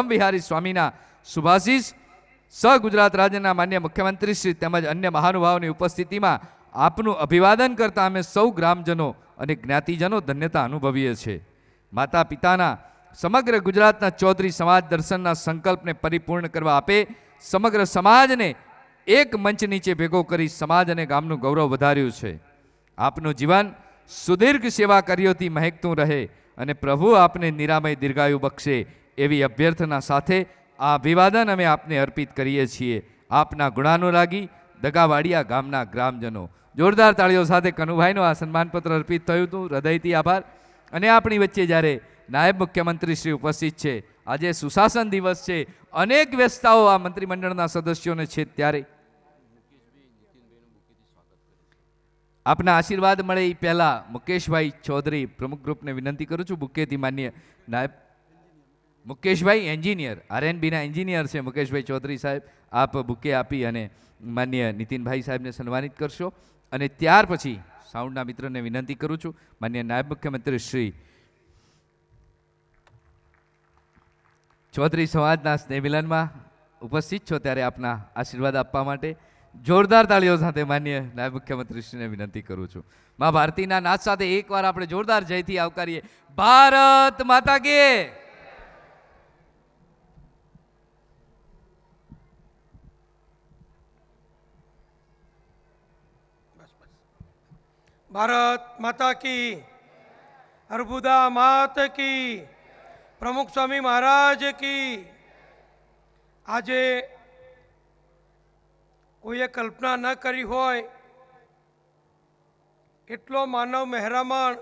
વિહારી સ્વામીના શુભાશીષ ગુજરાત રાજ્યના માન્ય મુખ્યમંત્રી શ્રી તેમજ અન્ય મહાનુભાવોની ઉપસ્થિતિમાં આપનું અભિવાદન કરતા અમે સૌ ગ્રામજનો અને જ્ઞાતિજનો ધન્યતા અનુભવીએ છીએ. માતા પિતાના સમગ્ર ગુજરાતના ચૌધરી સમાજ દર્શનના સંકલ્પને પરિપૂર્ણ કરવા આપે સમગ્ર સમાજને એક મંચ નીચે ભેગો કરી સમાજ અને ગામનું ગૌરવ વધાર્યું છે. આપનું જીવન સુદીર્ઘ સેવા કાર્યોથી મહેકતું રહે અને પ્રભુ આપને નિરામય દીર્ઘાયુ બક્ષે એવી અભ્યર્થના સાથે આ અભિવાદન અમે આપને અર્પિત કરીએ છીએ. આપના ગુણાનુરાગી દગાવાડિયા ગામના ગ્રામજનો. જોરદાર તાળીઓ સાથે કનુભાઈનું આ સન્માનપત્ર અર્પિત થયું હતું. હૃદયથી આભાર. અને આપણી વચ્ચે જ્યારે નાયબ મુખ્યમંત્રી શ્રી ઉપસ્થિત છે, આજે સુશાસન દિવસ છે, અનેક વ્યસ્તતાઓ આ મંત્રીમંડળના સદસ્યોને છે, ત્યારે આપના આશીર્વાદ મળે એ પહેલા મુકેશભાઈ ચૌધરી પ્રમુખ ગ્રુપને વિનંતી કરું છું. બુકેથી માન્ય નાયબ મુકેશભાઈ એન્જિનિયર, આરએનબીના એન્જિનિયર છે મુકેશભાઈ ચૌધરી સાહેબ, આપ બુકે આપી અને માન્ય નીતિનભાઈ સાહેબને સન્માનિત કરશો. અને ત્યાર પછી સાઉન્ડના મિત્રને વિનંતી કરું છું, માન્ય નાયબ મુખ્યમંત્રી શ્રી ચૌધરી સમાજના સ્નેહ મિલનમાં ઉપસ્થિત છો, ત્યારે આપના આશીર્વાદ આપવા માટે જોરદાર તાળીઓ સાથે માન્ય નાયબ મુખ્યમંત્રીશ્રીને વિનંતી કરું છું. મા ભારતીના નાદ સાથે એકવાર આપણે જોરદાર જયથી આવકારીએ. ભારત માતા કે भारत माता की, अर्बुदा मात की, प्रमुख स्वामी महाराज की. આજે કોઈએ કલ્પના ન કરી હોય એટલો માનવ મહેરામણ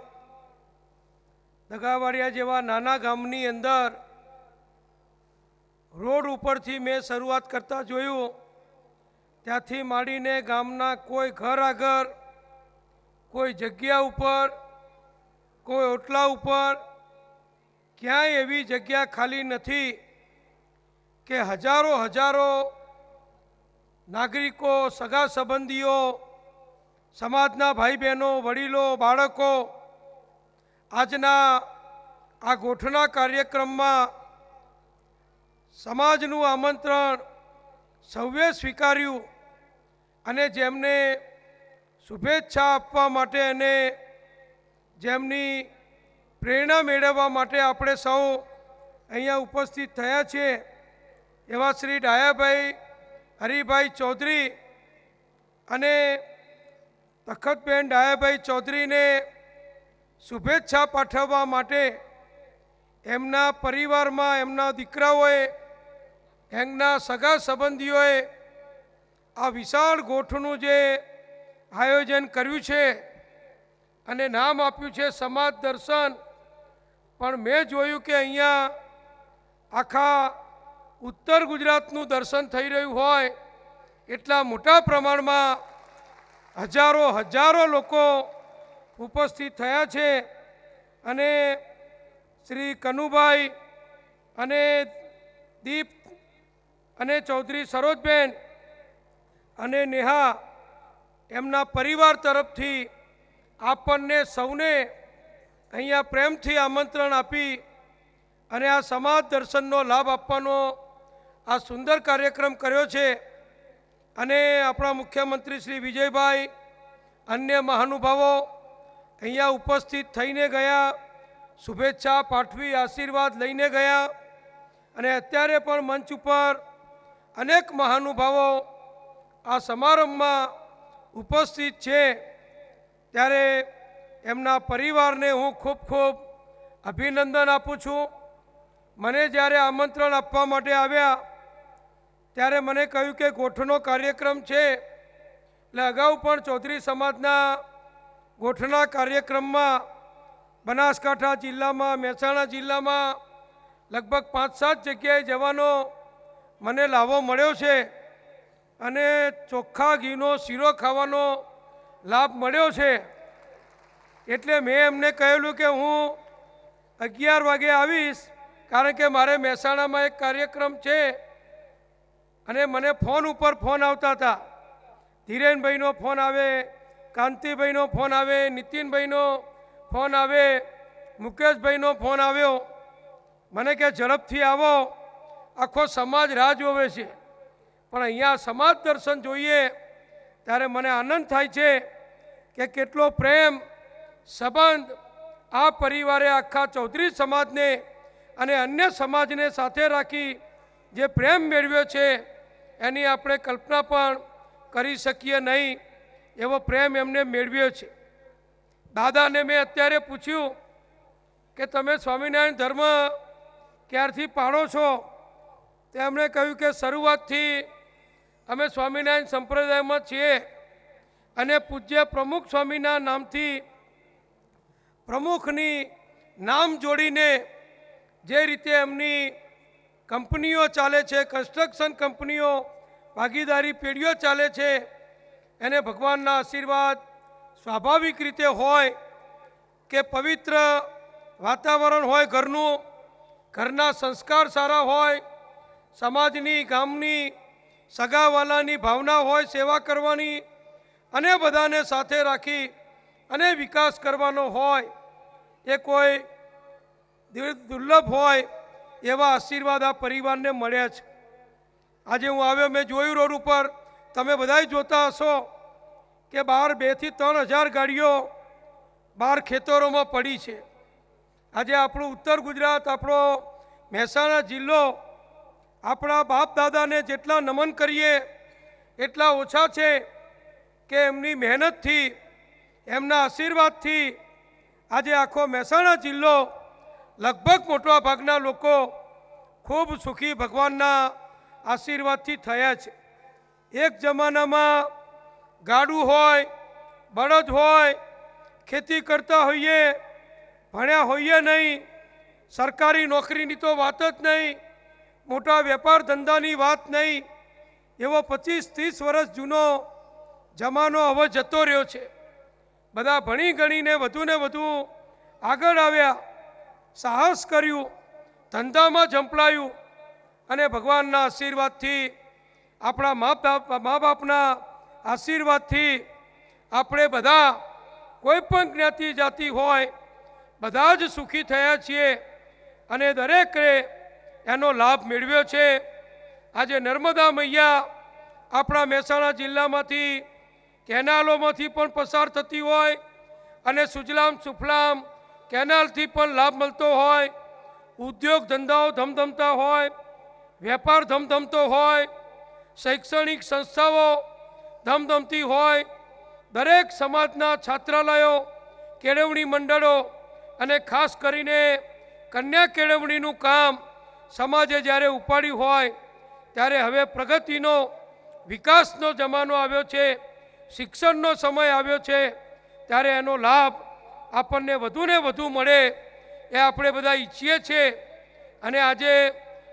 દગાવાડિયા જેવા નાના ગામની અંદર રોડ ઉપરથી મેં શરૂઆત કરતા જોયું. ત્યાંથી માંડીને ગામના કોઈ ઘર આગળ, કોઈ જગ્યા ઉપર, કોઈ ઓટલા ઉપર ક્યાંય એવી જગ્યા ખાલી નથી કે હજારો નાગરિકો, સગા સંબંધીઓ, સમાજના ભાઈ બહેનો, વડીલો, બાળકો આજના આ ગોઠના કાર્યક્રમમાં સમાજનું આમંત્રણ સૌએ સ્વીકાર્યું અને જેમને શુભેચ્છા આપવા માટે અને જેમની પ્રેરણા મેળવવા માટે આપણે સૌ અહીંયા ઉપસ્થિત થયા છીએ એવા શ્રી ડાયાભાઈ હરિભાઈ ચૌધરી અને તખતબેન ડાયાભાઈ ચૌધરીને શુભેચ્છા પાઠવવા માટે એમના પરિવારમાં એમના દીકરાઓએ, એમના સગા સંબંધીઓએ આ વિશાળ ગોઠનું જે આયોજન કર્યું છે અને નામ આપ્યું છે સમાજ દર્શન. પણ મેં જોયું કે અહીંયા આખા ઉત્તર ગુજરાતનું દર્શન થઈ રહ્યું હોય એટલા મોટા પ્રમાણમાં હજારો લોકો ઉપસ્થિત થયા છે. અને શ્રી કનુભાઈ અને દીપ અને ચૌધરી સરોજબેન અને નેહા એમના પરિવાર તરફથી આપણને સૌને અહીંયા પ્રેમથી આમંત્રણ આપી અને આ સમાજ દર્શનનો લાભ આપવાનો આ સુંદર કાર્યક્રમ કર્યો છે. અને આપણા મુખ્યમંત્રી શ્રી વિજયભાઈ, અન્ય મહાનુભાવો અહીંયા ઉપસ્થિત થઈને ગયા, શુભેચ્છા પાઠવી આશીર્વાદ લઈને ગયા. અને અત્યારે પણ મંચ ઉપર અનેક મહાનુભાવો આ સમારંભમાં ઉપસ્થિત છે, ત્યારે એમના પરિવારને હું ખૂબ અભિનંદન આપું છું. મને જ્યારે આમંત્રણ આપવા માટે આવ્યા ત્યારે મને કહ્યું કે ગોઠનો કાર્યક્રમ છે, એટલે અગાઉ પણ ચૌધરી સમાજના ગોઠના કાર્યક્રમમાં બનાસકાંઠા જિલ્લામાં, મહેસાણા જિલ્લામાં લગભગ 5-7 જગ્યાએ જવાનો મને લાવો મળ્યો છે અને ચોખ્ખા ઘીનો શીરો ખાવાનો લાભ મળ્યો છે. એટલે મેં એમને કહેલું કે હું 11 વાગે આવીશ, કારણ કે મારે મહેસાણામાં એક કાર્યક્રમ છે. અને મને ફોન ઉપર ફોન આવતા હતા. ધીરેનભાઈનો ફોન આવે, કાંતિભાઈનો ફોન આવે, નીતિનભાઈનો ફોન આવે, મુકેશભાઈનો ફોન આવ્યો. મને કે ઝડપથી આવો, આખો સમાજ રાહ જોવે છે, પણ અહીંયા સમાજ દર્શન જોઈએ ત્યારે મને આનંદ થાય છે કે કેટલો પ્રેમ સંબંધ આ પરિવારે આખા ચૌધરી સમાજને અને અન્ય સમાજને સાથે રાખી જે પ્રેમ મેળવ્યો છે એની આપણે કલ્પના પણ કરી શકીએ નહીં, એવો પ્રેમ એમને મેળવ્યો છે. દાદાને મેં અત્યારે પૂછ્યું કે તમે સ્વામિનારાયણ ધર્મ ક્યારથી પાળો છો? તેમણે કહ્યું કે શરૂઆતથી અમે સ્વામિનારાયણ સંપ્રદાયમાં છીએ અને પૂજ્ય પ્રમુખ સ્વામીના નામથી પ્રમુખની નામ જોડીને જે રીતે એમની કંપનીઓ ચાલે છે, કન્સ્ટ્રક્શન કંપનીઓ, ભાગીદારી પેઢીઓ ચાલે છે, એને ભગવાનના આશીર્વાદ સ્વાભાવિક રીતે હોય કે પવિત્ર વાતાવરણ હોય ઘરનું, ઘરના સંસ્કાર સારા હોય, સમાજની ગામની સગાવાલાની ભાવના હોય સેવા કરવાની અને બધાને સાથે રાખી અને વિકાસ કરવાનો હોય, એ કોઈ દુર્લભ હોય એવા આશીર્વાદ આ પરિવારને મળ્યા છે. આજે હું આવ્યો, મેં જોયું રોડ ઉપર, તમે બધાય જોતા હશો કે બહાર 2,000 થી 3,000 ગાડીઓ બહાર ખેતરોમાં પડી છે. આજે આપણું ઉત્તર ગુજરાત, આપણો મહેસાણા જિલ્લો, આપણા બાપ દાદાને જેટલા નમન કરીએ એટલા ઓછા છે કે એમની મહેનતથી, એમના આશીર્વાદથી આજે આખો મહેસાણા જિલ્લો લગભગ મોટા ભાગના લોકો ખૂબ સુખી ભગવાનના આશીર્વાદથી થયા છે. એક જમાનામાં ગાડું હોય, બળદ હોય, ખેતી કરતા હોઈએ, ભણ્યા હોઈએ નહીં, સરકારી નોકરીની તો વાત જ નહીં, મોટા વેપાર ધંધાની વાત નહીં, એવો 25-30 વર્ષ જૂનો જમાનો હવે જતો રહ્યો છે. બધા ભણી ગણીને વધુ ને વધુ આગળ આવ્યા, સાહસ કર્યું, ધંધામાં ઝંપલાયું અને ભગવાનના આશીર્વાદથી, આપણા મા બાપના આશીર્વાદથી આપણે બધા કોઈ પણ જ્ઞાતિ જાતિ હોય બધા જ સુખી થયા છીએ અને દરેકે એનો લાભ મેળવ્યો છે. આજે નર્મદા મૈયા આપણા મહેસાણા જિલ્લામાંથી કેનાલોમાંથી પણ પસાર થતી હોય અને સુજલામ સુફલામ કેનાલથી પણ લાભ મળતો હોય, ઉદ્યોગ ધંધાઓ ધમધમતા હોય, વેપાર ધમધમતો હોય, શૈક્ષણિક સંસ્થાઓ ધમધમતી હોય, દરેક સમાજના છાત્રાલયો, કેળવણી મંડળો અને ખાસ કરીને કન્યા કેળવણીનું કામ સમાજે જ્યારે ઉપાડ્યું હોય ત્યારે હવે પ્રગતિનો, વિકાસનો જમાનો આવ્યો છે, શિક્ષણનો સમય આવ્યો છે, ત્યારે એનો લાભ આપણને વધુ ને વધુ મળે એ આપણે બધા ઈચ્છીએ છીએ. અને આજે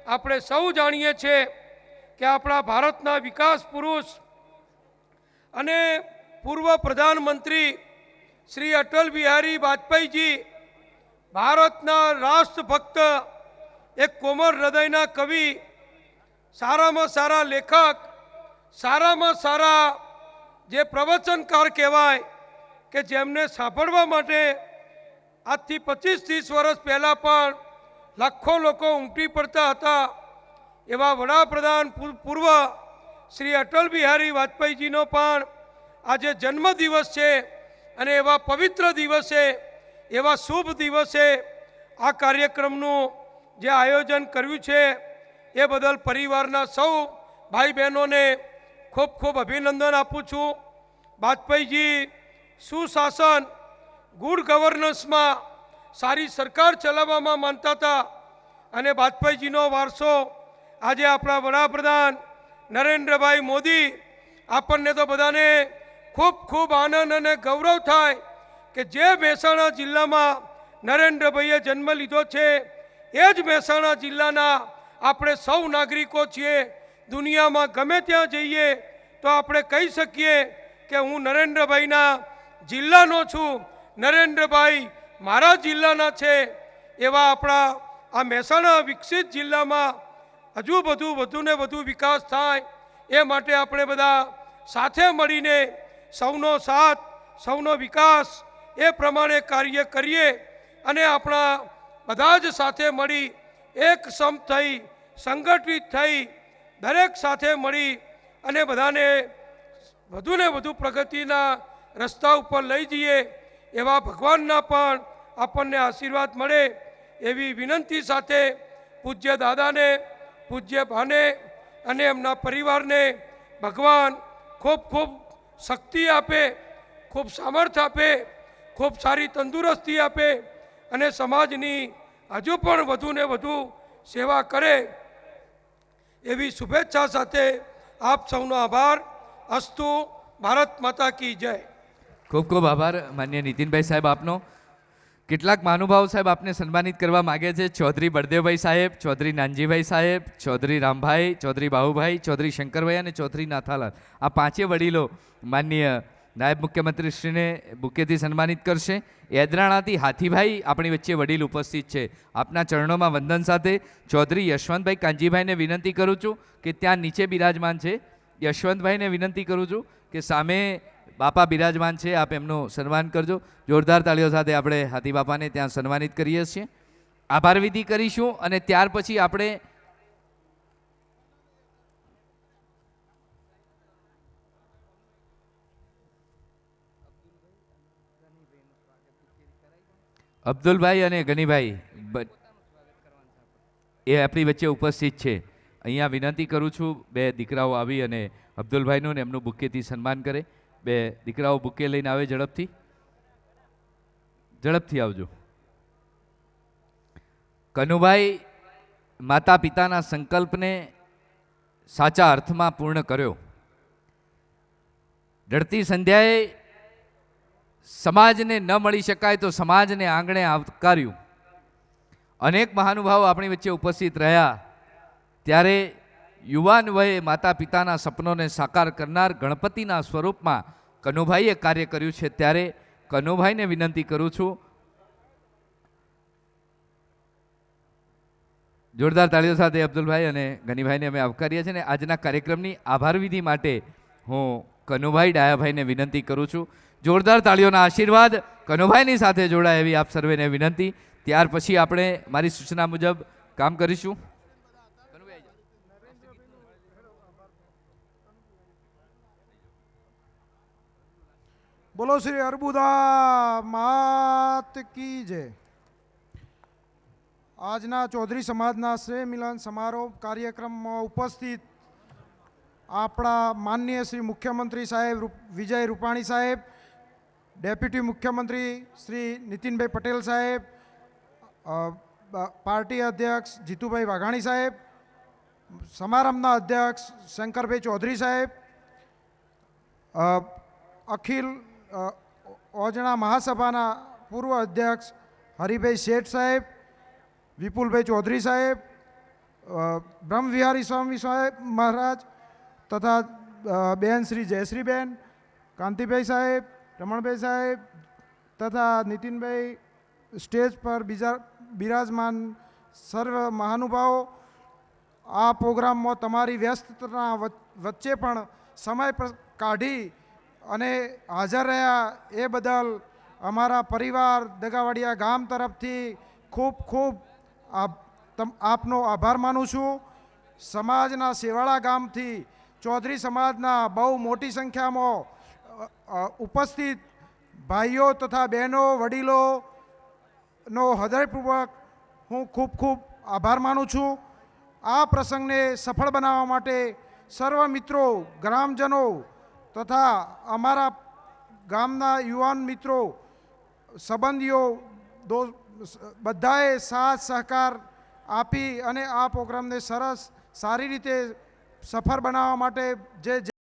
આપણે સૌ જાણીએ છીએ કે આપણા ભારતના વિકાસ પુરુષ અને પૂર્વ પ્રધાનમંત્રી શ્રી અટલ બિહારી વાજપેયીજી ભારતના રાષ્ટ્રભક્ત, એક કોમળ હૃદયના કવિ, સારામાં સારા લેખક, સારામાં સારા જે પ્રવચનકાર કહેવાય કે જેમને સાંભળવા માટે આજથી 25-30 વર્ષ પહેલાં પણ લાખો લોકો ઉમટી પડતા હતા, એવા વડાપ્રધાન પૂર્વ શ્રી અટલ બિહારી વાજપેયીજીનો પણ આજે જન્મદિવસ છે અને એવા પવિત્ર દિવસે, એવા શુભ દિવસે આ કાર્યક્રમનું જે આયોજન કર્યું છે એ બદલ પરિવારના સૌ ભાઈ બહેનોને ખૂબ ખૂબ અભિનંદન આપું છું. વાજપેયીજી સુશાસન, ગુડ ગવર્નન્સમાં, સારી સરકાર ચલાવવામાં માનતા હતા અને વાજપેયીજીનો વારસો આજે આપણા વડાપ્રધાન નરેન્દ્રભાઈ મોદી, આપણને તો બધાને ખૂબ ખૂબ આનંદ અને ગૌરવ થાય કે જે મહેસાણા જિલ્લામાં નરેન્દ્રભાઈએ જન્મ લીધો છે એ જ મહેસાણા જિલ્લાના આપણે સૌ નાગરિકો છીએ. દુનિયામાં ગમે ત્યાં જઈએ તો આપણે કહી શકીએ કે હું નરેન્દ્રભાઈના જિલ્લાનો છું, નરેન્દ્રભાઈ મારા જિલ્લાના છે. એવા આપણા આ મહેસાણા વિકસિત જિલ્લામાં હજુ બધું વધુ ને વધુ વિકાસ થાય એ માટે આપણે બધા સાથે મળીને સૌનો સાથ, સૌનો વિકાસ એ પ્રમાણે કાર્ય કરીએ અને આપણા બધા જ સાથે મળી એક સમ થઈ સંગઠિત થઈ દરેક સાથે મળી અને બધાને વધુને વધુ પ્રગતિના રસ્તા ઉપર લઈ જઈએ એવા ભગવાનના પણ આપણને આશીર્વાદ મળે એવી વિનંતી સાથે પૂજ્ય દાદાને, પૂજ્ય બાને અને એમના પરિવારને ભગવાન ખૂબ ખૂબ શક્તિ આપે, ખૂબ સામર્થ્ય આપે, ખૂબ સારી તંદુરસ્તી આપે અને સમાજની હજુ પણ વધુને વધુ સેવા કરે એવી શુભેચ્છા સાથે આપ સૌનો આભાર. અસ્તુ. ભારત માતા કી જય. ખૂબ ખૂબ આભાર માન્ય નીતિનભાઈ સાહેબ આપનો. કેટલાક મહાનુભાવો સાહેબ આપને સન્માનિત કરવા માગે છે. ચૌધરી બળદેવભાઈ સાહેબ, ચૌધરી નાનજીભાઈ સાહેબ, ચૌધરી રામભાઈ, ચૌધરી બાહુભાઈ, ચૌધરી શંકરભાઈ અને ચૌધરી નાથાલાલ, આ પાંચે વડીલો માનનીય નાયબ મુખ્યમંત્રીશ્રીને બુકેથી સન્માનિત કરશે. એદરાણાથી હાથીભાઈ આપણી વચ્ચે વડીલ ઉપસ્થિત છે. આપના ચરણોમાં વંદન સાથે ચૌધરી યશવંતભાઈ કાંજીભાઈને વિનંતી કરું છું કે ત્યાં નીચે બિરાજમાન છે. યશવંતભાઈને વિનંતી કરું છું કે સામે બાપા બિરાજમાન છે, આપ એમનું સન્માન કરજો. જોરદાર તાળીઓ સાથે આપણે હાથી બાપાને ત્યાં સન્માનિત કરીએ છીએ. આભાર વિધિ કરીશું અને ત્યાર પછી આપણે અબ્દુલભાઈ અને ગનીભાઈ એ આપણી વચ્ચે ઉપસ્થિત છે. અહીંયા વિનંતી કરું છું બે દીકરાઓ આવી અને અબ્દુલભાઈનું ને એમનું બુકેથી સન્માન કરે. બે દીકરાઓ બુકે લઈને આવે, ઝડપથી ઝડપથી આવજો. કનુભાઈ માતા પિતાના સંકલ્પને સાચા અર્થમાં પૂર્ણ કર્યો. ઢળતી સંધ્યાએ સમાજને ન મળી શકાય તો સમાજને આંગણે આવકાર્યું. અનેક મહાનુભાવો આપણી વચ્ચે ઉપસ્થિત રહ્યા. ત્યારે યુવાન વયે માતા પિતાના સપનોને સાકાર કરનાર ગણપતિના સ્વરૂપમાં કનુભાઈએ કાર્ય કર્યું છે. ત્યારે કનુભાઈને વિનંતી કરું છું, જોરદાર તાળીઓ સાથે અબ્દુલભાઈ અને ગનીભાઈને અમે આવકારીએ છીએ. અને આજના કાર્યક્રમની આભાર વિધિ માટે હું કનુભાઈ ડાયાભાઈને વિનંતી કરું છું. જોરદાર તાળીઓના આશીર્વાદ કનુભાઈની સાથે જોડાય એવી આપ સર્વેને વિનંતી. ત્યાર પછી આપણે મારી સૂચના મુજબ કામ કરીશું. બોલો શ્રી અર્બુદા માત કી જય. આજના ચૌધરી સમાજના શ્રેય મિલન સમારોહ કાર્યક્રમમાં ઉપસ્થિત આપણા માનનીય શ્રી મુખ્યમંત્રી સાહેબ વિજય રૂપાણી સાહેબ, ડેપ્યુટી મુખ્યમંત્રી શ્રી નીતિનભાઈ પટેલ સાહેબ, પાર્ટી અધ્યક્ષ જીતુભાઈ વાઘાણી સાહેબ, સમારંભના અધ્યક્ષ શંકરભાઈ ચૌધરી સાહેબ, અખિલ ઓજણા મહાસભાના પૂર્વ અધ્યક્ષ હરિભાઈ શેઠ સાહેબ, વિપુલભાઈ ચૌધરી સાહેબ, બ્રહ્મવિહારી સ્વામી સાહેબ મહારાજ તથા બેન શ્રી જયશ્રીબેન, કાંતિભાઈ સાહેબ, રમણભાઈ સાહેબ તથા નીતિનભાઈ, સ્ટેજ પર બીજા બિરાજમાન સર્વ મહાનુભાવો, આ પ્રોગ્રામમાં તમારી વ્યસ્તતાના વચ્ચે પણ સમય કાઢી અને હાજર રહ્યા એ બદલ અમારા પરિવાર દગાવાડિયા ગામ તરફથી ખૂબ ખૂબ આપનો આભાર માનું છું. સમાજના શેવાળા ગામથી ચૌધરી સમાજના બહુ મોટી સંખ્યામાં ઉપસ્થિત ભાઈઓ તથા બહેનો વડીલોનો હૃદયપૂર્વક હું ખૂબ ખૂબ આભાર માનું છું. આ પ્રસંગને સફળ બનાવવા માટે સર્વ મિત્રો, ગ્રામજનો તથા અમારા ગામના યુવાન મિત્રો, સંબંધીઓ બધાએ સાથ સહકાર આપી અને આ પ્રોગ્રામને સારી રીતે સફળ બનાવવા માટે જે